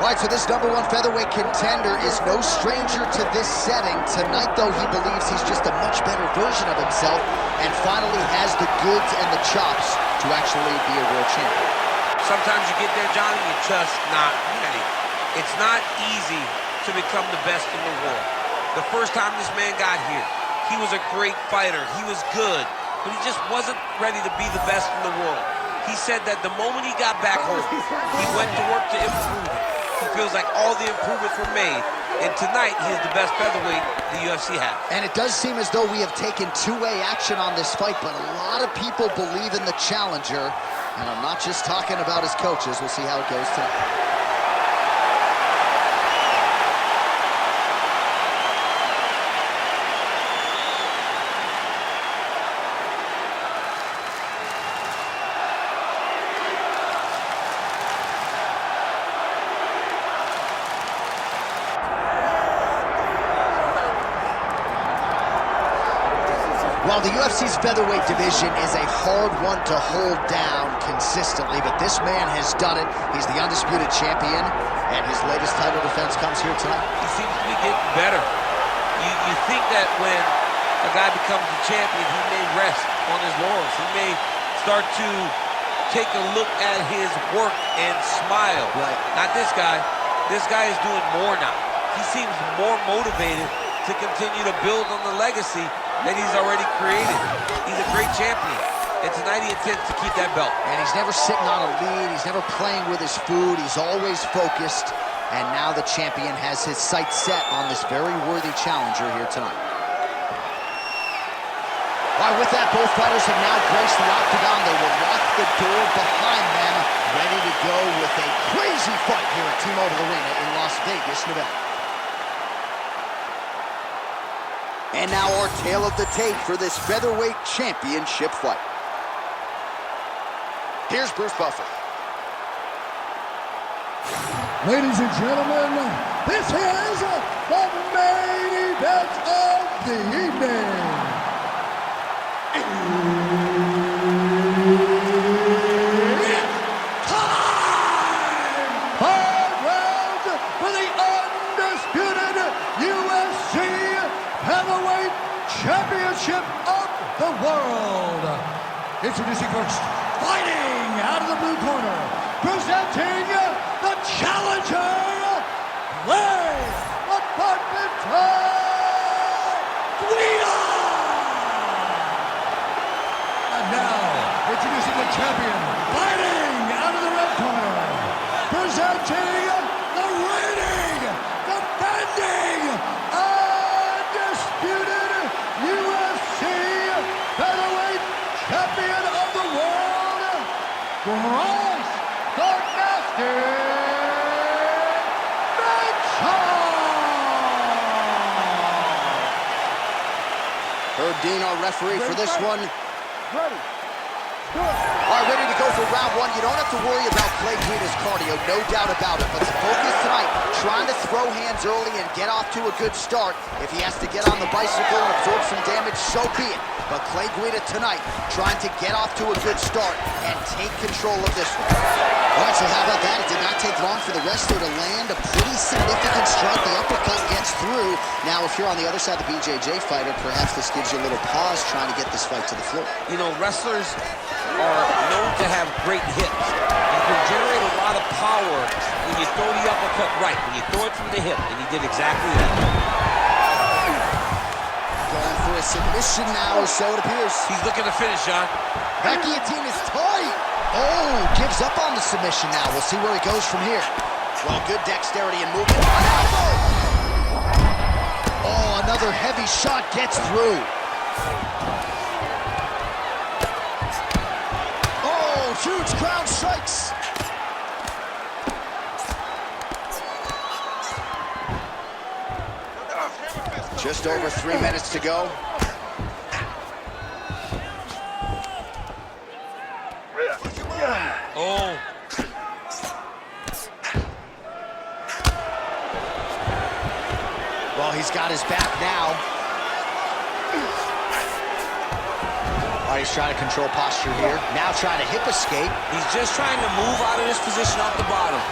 All right, so this #1 featherweight contender is no stranger to this setting. Tonight, though, he believes he's just a much better version of himself and finally has the goods and the chops to actually be a world champion. Sometimes you get there, Johnny, you're just not ready. It's not easy to become the best in the world. The first time this man got here, he was a great fighter. He was good, but he just wasn't ready to be the best in the world. He said that the moment he got back home, he went to work to improve it. He feels like all the improvements were made, and tonight he is the best featherweight the UFC has. And it does seem as though we have taken two-way action on this fight, but a lot of people believe in the challenger, and I'm not just talking about his coaches. We'll see how it goes tonight. Well, the UFC's featherweight division is a hard one to hold down consistently, but this man has done it. He's the undisputed champion, and his latest title defense comes here tonight. He seems to be getting better. You think that when a guy becomes a champion, he may rest on his laurels. He may start to take a look at his work and smile. Right. Not this guy. This guy is doing more now. He seems more motivated to continue to build on the legacy that he's already created. He's a great champion, and tonight he intends to keep that belt. And he's never sitting on a lead. He's never playing with his food. He's always focused, and now the champion has his sights set on this very worthy challenger here tonight. All right, with that, both fighters have now graced the octagon. They will lock the door behind them, ready to go with a crazy fight here at T-Mobile Arena in Las Vegas, Nevada. And now our tale of the tape for this featherweight championship fight. Here's Bruce Buffer. Ladies and gentlemen, this is the main event of the evening. It's time! 5 rounds for the undisputed UFC Heavyweight Championship of the world. Introducing first, fighting out of the blue corner, presenting the challenger, Guida. And now, introducing the champion, fighting out of the red corner, presenting the reigning, defending, undisputed UFC Featherweight Champion of the world, Bryce the Master Herb Dean, our referee for this one. Ready. All right, ready to go for round one. You don't have to worry about Clay Guida's cardio, no doubt about it. But the focus tonight, trying to throw hands early and get off to a good start. If he has to get on the bicycle and absorb some damage, so be it. But Clay Guida tonight, trying to get off to a good start and take control of this one. All right, so how about that? It did not take long for the wrestler to land a pretty significant strike. The uppercut gets through. Now, if you're on the other side of the BJJ fighter, perhaps this gives you a little pause trying to get this fight to the floor. You know, wrestlers are known to have great hips. You can generate a lot of power when you throw the uppercut right, when you throw it from the hip, and he did exactly that. Going for a submission now, or so it appears. He's looking to finish, John. That guillotine is tight. Oh, gives up on the submission now. We'll see where he goes from here. Well, good dexterity and movement. Oh, another heavy shot gets through. Oh, huge ground strikes. Just over 3 minutes to go. Oh. Well, he's got his back now. All right, he's trying to control posture here. Now trying to hip escape. He's just trying to move out of this position off the bottom.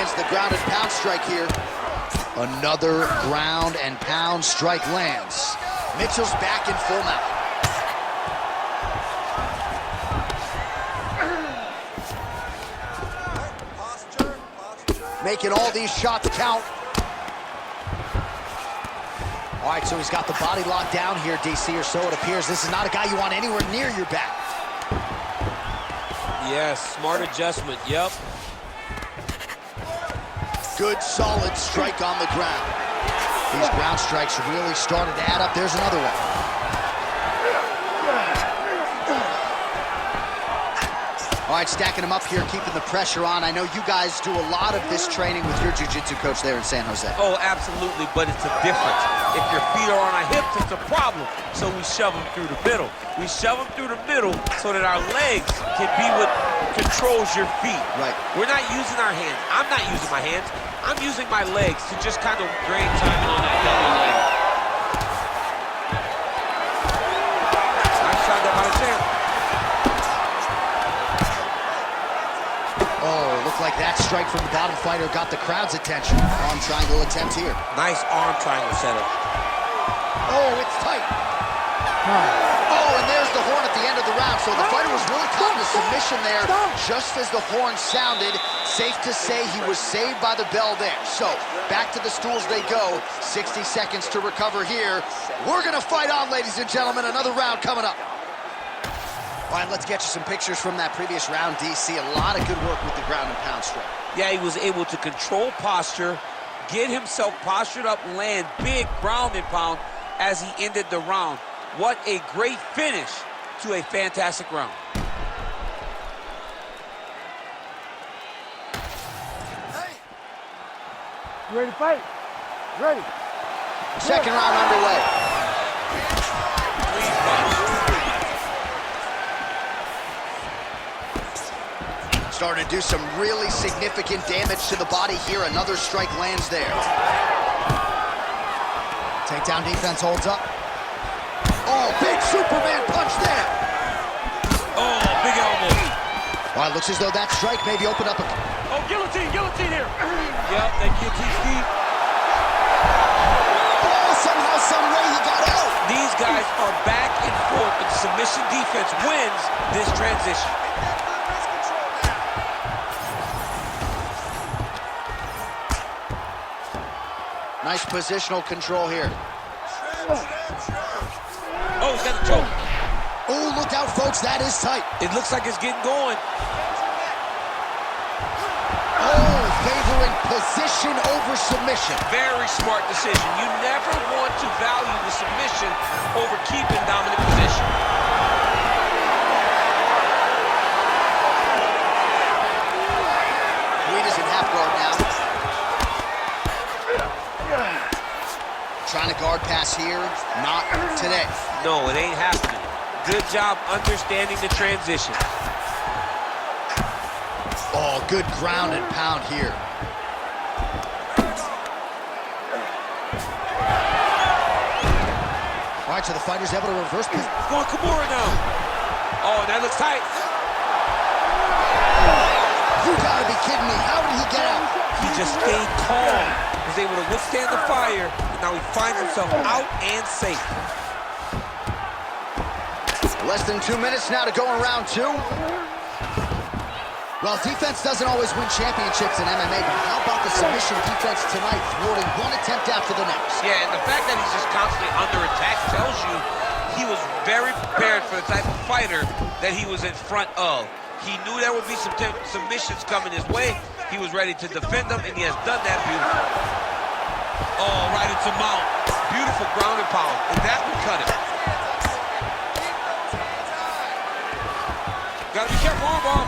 Lands the ground and pound strike here. Another ground and pound strike lands. Mitchell's back in full mount. Making all these shots count. All right, so he's got the body locked down here, DC, or so it appears. This is not a guy you want anywhere near your back. Yes, smart adjustment, yep. Good, solid strike on the ground. These ground strikes really started to add up. There's another one. All right, stacking them up here, keeping the pressure on. I know you guys do a lot of this training with your jiu-jitsu coach there in San Jose. Oh, absolutely, but it's a difference. If your feet are on our hips, it's a problem. So we shove them through the middle. We shove them through the middle so that our legs can be what controls your feet. Right. We're not using our hands. I'm not using my hands. I'm using my legs to just kind of drain time on that double leg. Nice shot there by the champ. Oh, looked like that strike from the bottom fighter got the crowd's attention. Arm triangle attempt here. Nice arm triangle setup. Oh, it's tight. Oh, and there's the horn at the end of the round. So the fighter was really caught in a submission there just as the horn sounded. Safe to say he was saved by the bell there. So back to the stools they go. 60 seconds to recover here. We're going to fight on, ladies and gentlemen. Another round coming up. All right, let's get you some pictures from that previous round, DC. A lot of good work with the ground and pound strike. Yeah, he was able to control posture, get himself postured up, land big ground and pound as he ended the round. What a great finish to a fantastic round. You ready to fight? Ready. Second round underway. Starting to do some really significant damage to the body here. Another strike lands there. Takedown defense holds up. Oh, big Superman punch there. Oh, big elbow. All right, looks as though that strike maybe opened up a... Oh, guillotine here. Yep, that guillotine deep. Oh, somehow, some way he got out. These guys are back and forth, but the submission defense wins this transition. Nice positional control here. Oh, he's got the choke. Oh, look out, folks. That is tight. It looks like it's getting going. Oh, favoring position over submission. Very smart decision. You never want to value the submission over keeping dominant position. Guida's in half guard now. Trying to guard pass here. Not today. No, it ain't happening. Good job understanding the transition. Oh, good ground and pound here. All right, so the fighter's able to reverse. Going Kimura now. Oh, that looks tight. You gotta be kidding me. How did he get out? He just stayed calm. Was able to withstand the fire. And now he finds himself out and safe. Less than 2 minutes now to go in round two. Well, defense doesn't always win championships in MMA, but how about the submission defense tonight, thwarting one attempt after the next? Yeah, and the fact that he's just constantly under attack tells you he was very prepared for the type of fighter that he was in front of. He knew there would be some submissions coming his way. He was ready to defend them, and he has done that beautifully. Oh, right into mount. Beautiful ground and pound, and that would cut him. Gotta be careful, armbar.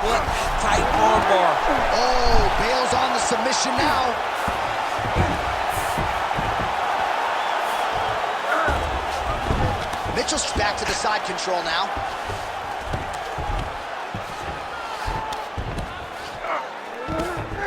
What tight armbar. Oh, bails on the submission now. Mitchell's back to the side control now.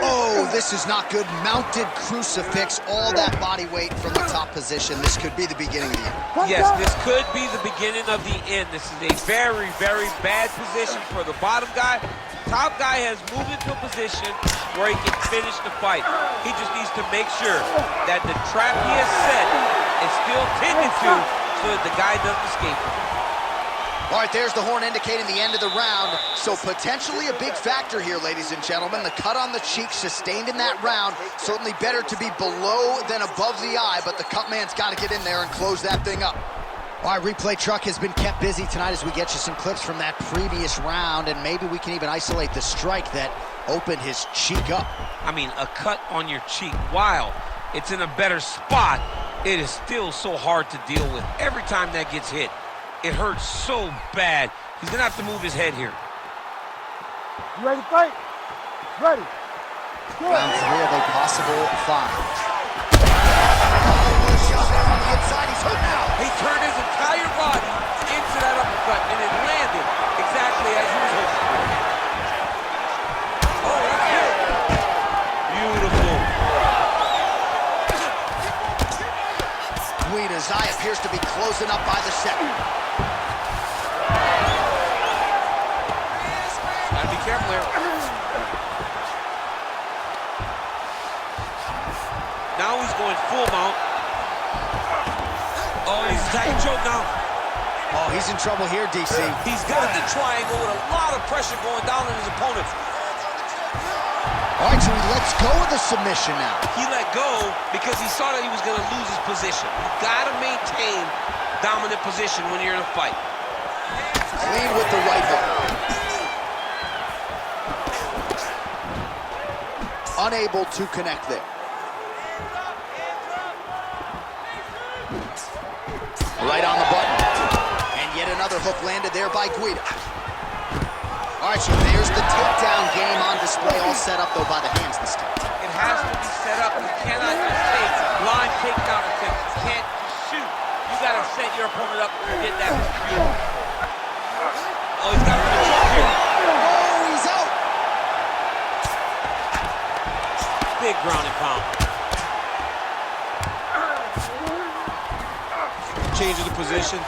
Oh, this is not good. Mounted crucifix, all that body weight from the top position. This could be the beginning of the end. Yes, this could be the beginning of the end. This is a very, very bad position for the bottom guy. top guy has moved into a position where he can finish the fight. He just needs to make sure that the trap he has set is still tended to so that the guy doesn't escape it. All right, there's the horn indicating the end of the round. So potentially a big factor here, ladies and gentlemen. The cut on the cheek sustained in that round. Certainly better to be below than above the eye, but the cut man's got to get in there and close that thing up. All right, replay truck has been kept busy tonight as we get you some clips from that previous round, and maybe we can even isolate the strike that opened his cheek up. I mean, a cut on your cheek, while it's in a better spot, it is still so hard to deal with. Every time that gets hit, it hurts so bad. He's gonna have to move his head here. You ready to fight? Ready. Round 3 of a possible 5. Oh, shot there on the inside. He's hurt now. He turned his entire body into that uppercut, and it landed exactly as he was hoping for. Oh, that's good. Beautiful. Guida's eye appears to be closing up by the second. Gotta be careful here. Now he's going full mount. Oh, he's attacking choke now. Oh, he's in trouble here, DC. He's got the triangle with a lot of pressure going down on his opponent. All right, so he lets go of the submission now. He let go because he saw that he was going to lose his position. You got to maintain dominant position when you're in a fight. Clean with the right hook. Unable to connect there. Right on the button. And yet another hook landed there by Guida. All right, so there's the takedown game on display, all set up, though, by the hands this time. It has to be set up. You cannot just take blind takedown attempts. You can't just shoot. You got to set your opponent up to get that real. Oh, he's got him in the choke here. Oh, he's out. Big ground and pound. Change of the position.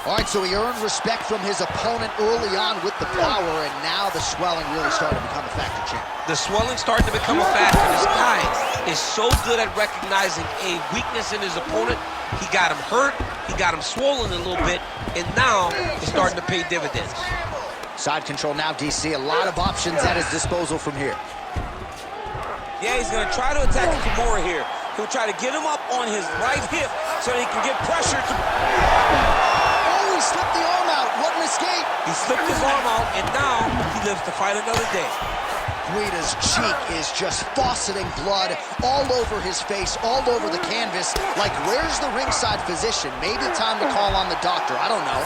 All right, so he earned respect from his opponent early on with the power, and now the swelling really started to become a factor, champ. The swelling started to become a factor. This guy is so good at recognizing a weakness in his opponent. He got him hurt, he got him swollen a little bit, and now it's starting to pay dividends. Side control now, DC. A lot of options at his disposal from here. Yeah, he's going to try to attack Kimura here. He'll try to get him up on his right hip so that he can get pressure to... Oh, he slipped the arm out. What an escape. He slipped his arm out, and now he lives to fight another day. Guida's cheek is just fauceting blood all over his face, all over the canvas. Like, where's the ringside physician? Maybe time to call on the doctor. I don't know.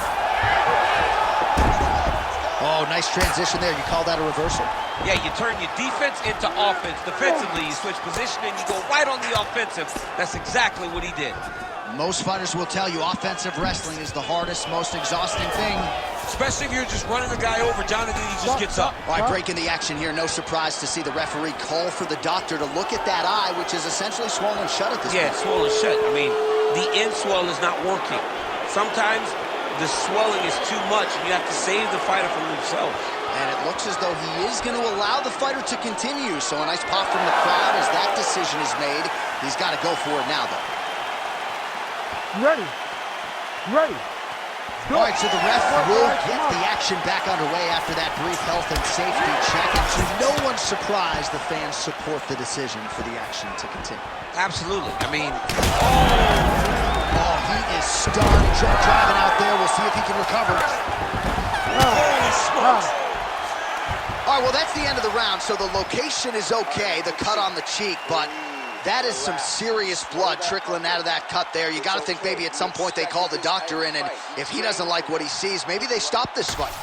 Oh, nice transition there. You call that a reversal? Yeah, you turn your defense into offense. Defensively, you switch position and you go right on the offensive. That's exactly what he did. Most fighters will tell you offensive wrestling is the hardest, most exhausting thing. Especially if you're just running the guy over, Jonathan, he just gets up. All right, breaking the action here. No surprise to see the referee call for the doctor to look at that eye, which is essentially swollen shut at this point. Yeah, it's swollen shut. I mean, the end swell is not working. Sometimes the swelling is too much, and you have to save the fighter from themselves. And it looks as though he is going to allow the fighter to continue. So a nice pop from the crowd as that decision is made. He's got to go for it now, though. Ready. Ready. All right, so the ref will get the action back underway after that brief health and safety check. And to no one's surprise, the fans support the decision for the action to continue. Absolutely. I mean, oh, he is stunned. Driving out there. We'll see if he can recover. holy smokes. All right, well, that's the end of the round, so the location is okay, the cut on the cheek, but that is some serious blood trickling out of that cut there. You got to think maybe at some point they call the doctor in, and if he doesn't like what he sees, maybe they stop this fight.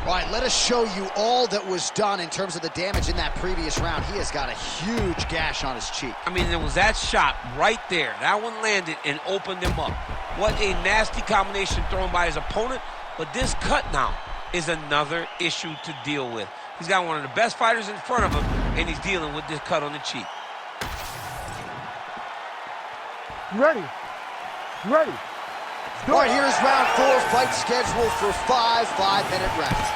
All right, let us show you all that was done in terms of the damage in that previous round. He has got a huge gash on his cheek. I mean, there was that shot right there. That one landed and opened him up. What a nasty combination thrown by his opponent, but this cut now is another issue to deal with. He's got one of the best fighters in front of him, and he's dealing with this cut on the cheek. Ready. Ready. All right, here's round 4, fight scheduled for 5 5-minute rounds.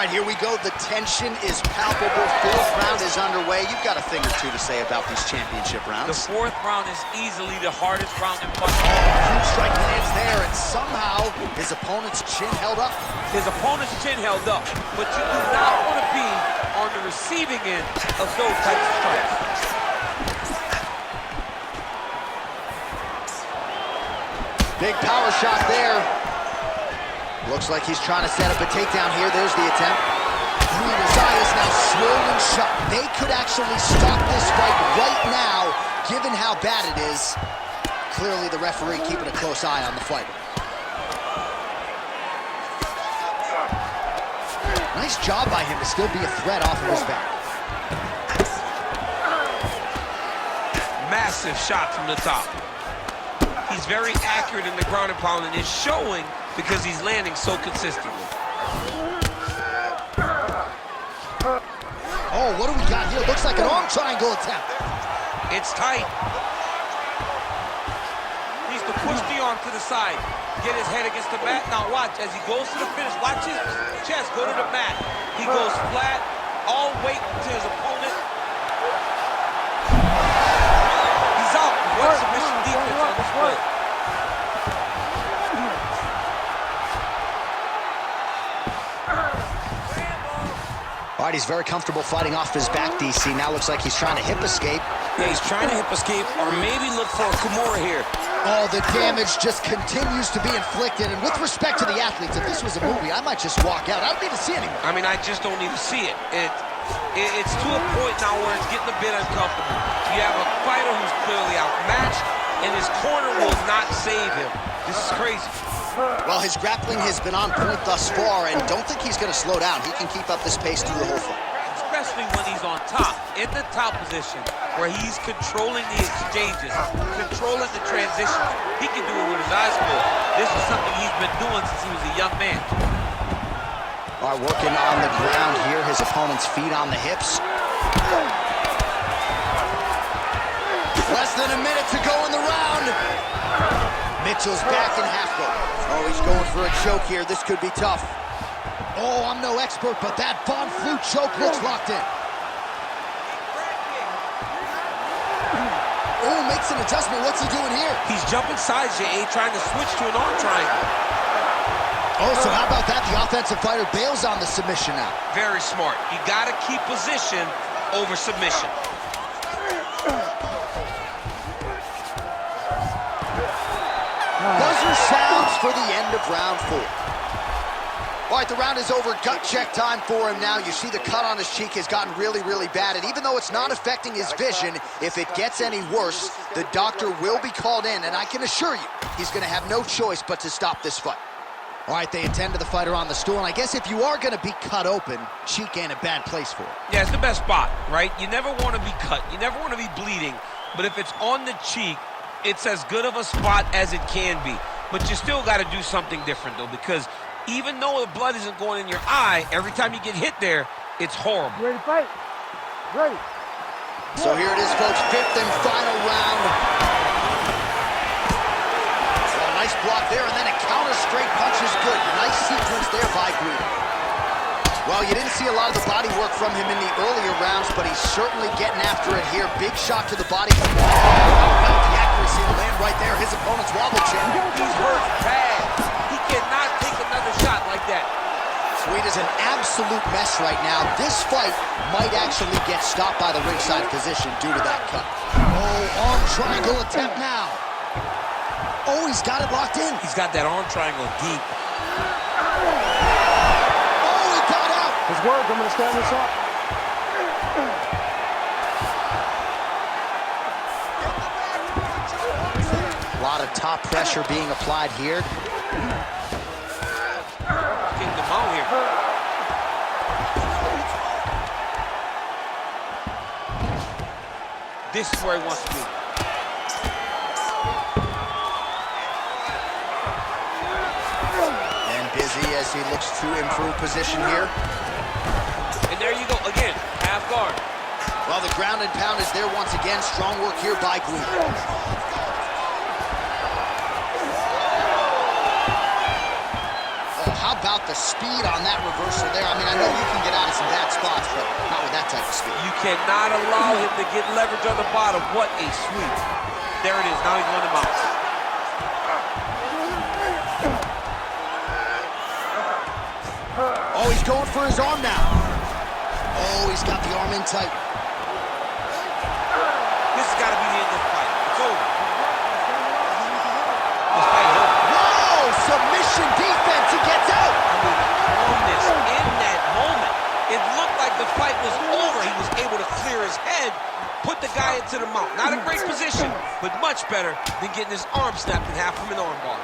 All right, here we go. The tension is palpable. Fourth round is underway. You've got a thing or two to say about these championship rounds. The fourth round is easily the hardest round in fighting. Huge strike lands there, and somehow his opponent's chin held up. His opponent's chin held up, but you do not want to be on the receiving end of those types of strikes. Big power shot there. Looks like he's trying to set up a takedown here. There's the attempt. Guida's eye is now swollen shut. They could actually stop this fight right now, given how bad it is. Clearly the referee keeping a close eye on the fighter. Nice job by him to still be a threat off of his back. Massive shot from the top. He's very accurate in the ground and pound, and it's showing because he's landing so consistently. Oh, what do we got here? Looks like an arm triangle attempt. It's tight. Needs to push the arm to the side. Get his head against the mat. Now watch, as he goes to the finish, watch his chest go to the mat. He goes flat, all weight to his opponent. He's out. What submission defense on this play. All right, he's very comfortable fighting off his back, DC. Now looks like he's trying to hip escape. Yeah, he's trying to hip escape or maybe look for a Kimura here. Oh, the damage just continues to be inflicted. And with respect to the athletes, if this was a movie, I might just walk out. I don't need to see anymore. I mean, I just don't need to see it. It's to a point now where it's getting a bit uncomfortable. You have a fighter who's clearly outmatched, and his corner will not save him. This is crazy. Well, his grappling has been on point thus far, and don't think he's going to slow down. He can keep up this pace through the whole fight. Especially when he's on top, in the top position, where he's controlling the exchanges, controlling the transitions. He can do it with his eyes closed. This is something he's been doing since he was a young man. All right, working on the ground here. His opponent's feet on the hips. Less than a minute to go in the round. Mitchell's back in half guard. Oh, he's going for a choke here. This could be tough. Oh, I'm no expert, but that Von Flue choke looks locked in. Oh, makes an adjustment. What's he doing here? He's jumping sides, J.A., trying to switch to an arm triangle. Oh, so how about that? The offensive fighter bails on the submission now. Very smart. You got to keep position over submission. Buzzer sounds for the end of round 4. All right, the round is over. Gut check time for him now. You see the cut on his cheek has gotten really, really bad. And even though it's not affecting his vision, if it gets any worse, the doctor will be called in. And I can assure you, he's going to have no choice but to stop this fight. All right, they attend to the fighter on the stool. And I guess if you are going to be cut open, cheek ain't a bad place for it. Yeah, it's the best spot, right? You never want to be cut. You never want to be bleeding. But if it's on the cheek, it's as good of a spot as it can be. But you still got to do something different, though, because even though the blood isn't going in your eye, every time you get hit there, it's horrible. You ready to fight? Ready. So here it is, folks, 5th and final round. Oh, nice block there, and then a counter straight punch is good. Nice sequence there by Guida. Well, you didn't see a lot of the body work from him in the earlier rounds, but he's certainly getting after it here. Big shot to the body. The accuracy to land right there. His opponent's wobble chin. He's hurt bad. He cannot take another shot like that. Guida's an absolute mess right now. This fight might actually get stopped by the ringside physician due to that cut. Oh, arm triangle attempt now. Oh, he's got it locked in. He's got that arm triangle deep. His words, I'm going to stand this up. A lot of top pressure being applied here. Getting them out here. This is where he wants to be. And busy as he looks to improve position here. And there you go, again, half guard. Well, the ground and pound is there once again. Strong work here by Guida. Oh, how about the speed on that reversal there. I mean, I know you can get out of some bad spots, but not with that type of speed. You cannot allow him to get leverage on the bottom. What a sweep. There it is. Now he's on the mount. Oh, he's going for his arm now. Oh, he's got the arm in tight. This has got to be the end of the fight. It's over. This fight is over. Whoa! Submission defense. He gets out. I mean, the calmness in that moment. It looked like the fight was over. He was able to clear his head, put the guy into the mount. Not a great position, but much better than getting his arm snapped in half from an armbar.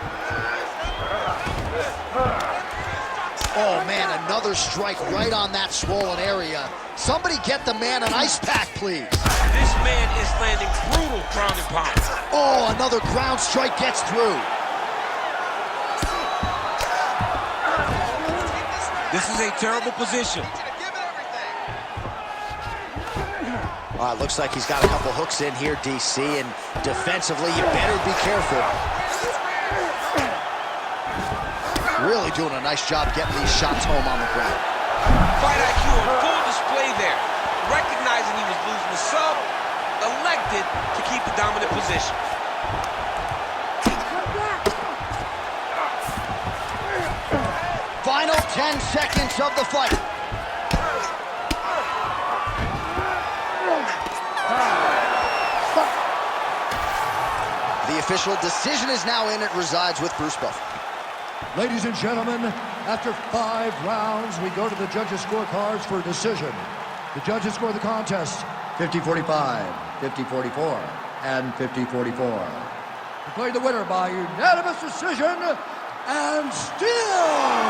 Oh, man, another strike right on that swollen area. Somebody get the man an ice pack, please. This man is landing brutal ground and pound. Oh, another ground strike gets through. This is a terrible position. All right, looks like he's got a couple hooks in here, DC, and defensively, you better be careful. Really doing a nice job getting these shots home on the ground. Fight IQ on full display there. Recognizing he was losing the sub, elected to keep the dominant position. Final 10 seconds of the fight. The official decision is now in. It resides with Bruce Buffer. Ladies and gentlemen, after 5 rounds, we go to the judges' scorecards for a decision. The judges score the contest 50-45, 50-44, and 50-44. Declared the winner by unanimous decision, and still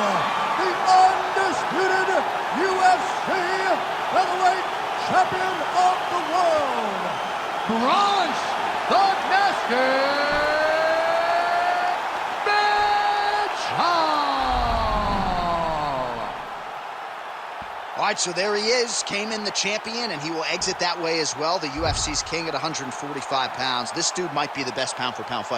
the undisputed UFC featherweight champion of the world, Bryce the Nasty. All right, so there he is, came in the champion, and he will exit that way as well. The UFC's king at 145 pounds. This dude might be the best pound-for-pound fighter.